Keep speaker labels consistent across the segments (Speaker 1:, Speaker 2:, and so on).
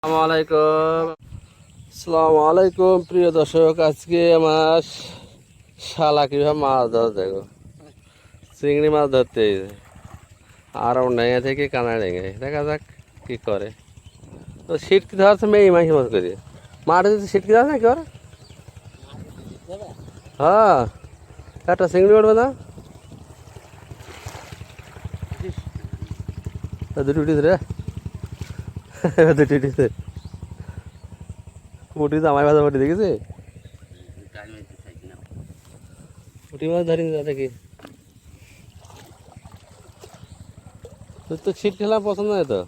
Speaker 1: আসসালামু আলাইকুম প্রিয় দর্শক, আজকে আমার শালা কিভাবে মাছ ধরে দেখো। চিংড়ি মাছ ধরতে আর ডেঙে থেকে কানা ডেঙে দেখা যাক কি করে। তো সিটকি ধরছে মেয়ে মাঝে মাছ করে মাঠে সিটকি ধরে নাকি ওর। হ্যাঁ, একটা চিংড়ি উঠবে না, দুটি উঠিস রে দুটি উঠিছে। উঠি জামাই ভাজা উঠি দেখেছি, উঠি মাছ ধরি দেখি। তোর তো ছিট ঠেলা পছন্দ নয় তো,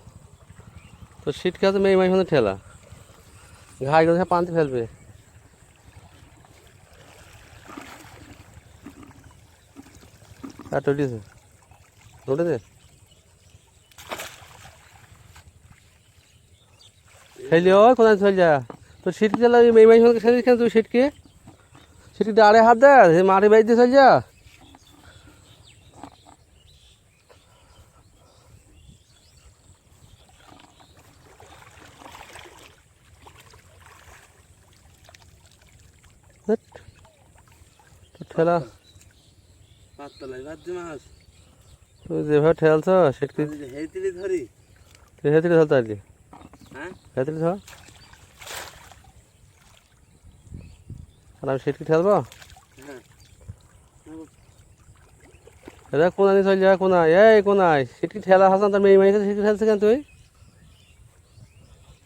Speaker 1: তোর ছিট খেতে মেয়ে মাঝে মধ্যে ঠেলা ঘাই করে পানতে ফেলবে। একটা উঠেছে, উঠেছে খেলি ওই কোথায় চল যা। তোর ছিটকে চালা মেয়ে মাঝে মধ্যে খেলিস কেন তুই? ছিটকে ডাড়ে হাত দে, মাঠে বাইর দিয়ে চল যা। ঠেলা তুই যেভাবে ঠেলছ সেটকি
Speaker 2: ধরি
Speaker 1: তুই হেতড়ি ধরতে পারলি। হেতড়ি ধর আর আমি সেটকি ঠেলবো। এটা কোনায় চল যা, কোনায় এই কোনায় সেটকি ঠেলা হাসান তার মেয়ে মাইছে সেটকি ঠেলছে কেন তুই?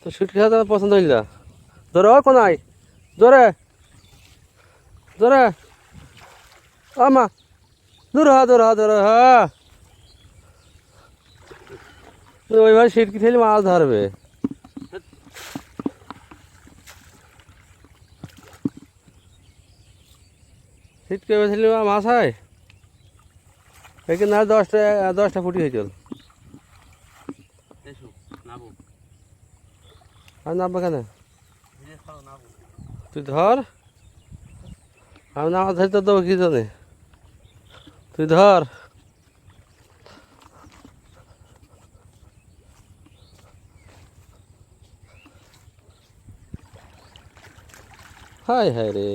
Speaker 1: তো সেটকি খেলা তোমার পছন্দ হইল না? ধরো কোনায় জোরে জোরে মা, দূর হ ওইভাবে সিটকি ঠেলে মাছ ধরবে। সিটকে ঠেলে মাছ হয় এখানে না। 10টা ফুটি হয়ে চল আর নামবে কেন? তুই ধর, আমি না ধরতে তো দেবো কি জানে, তুই ধর। হায় হায় রে,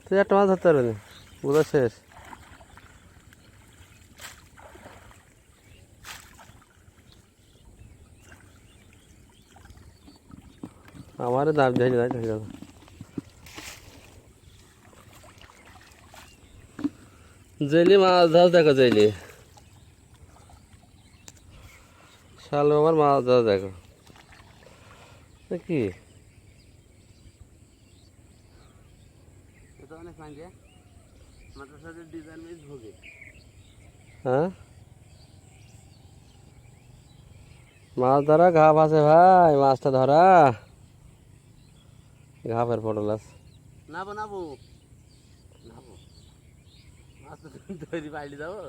Speaker 1: তুই একটা মাছ ধরতে পারবি না, বোঝা শেষ। আমার দাম ধরে যায় জেলি মাছ ধর দেখো, জেলি শাল আমার মাছ ধর দেখো কি। হ্যাঁ, মাছ ধরা ঘাপ আছে ভাই, মাছটা ধরা ঘাপের পটল আছে।
Speaker 2: নাবো নাবো নাবো, মাছ তো তৈরি বাইরে যাবো।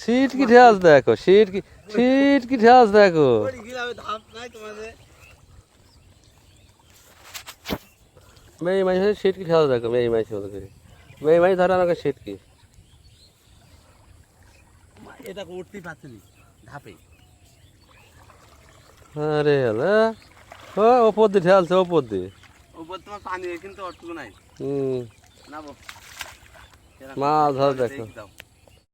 Speaker 1: সিটকি ঠেস দেখো, সিটকি ঠেস দেখো। মেয়ে মাছ সিটকি ঠেস দেখো, মেয়ে মাছ মেয়ে মাছ ধরে আমাকে সিটকি।
Speaker 2: এটা উঠতেই পারছি ধাপে।
Speaker 1: আরে হ্যালো, ও ওপর দিয়ে ঠেলছে, ওপর দিয়ে
Speaker 2: তোমার পানি কিন্তু অটুকু নাই।
Speaker 1: মাছ ধর দেখো।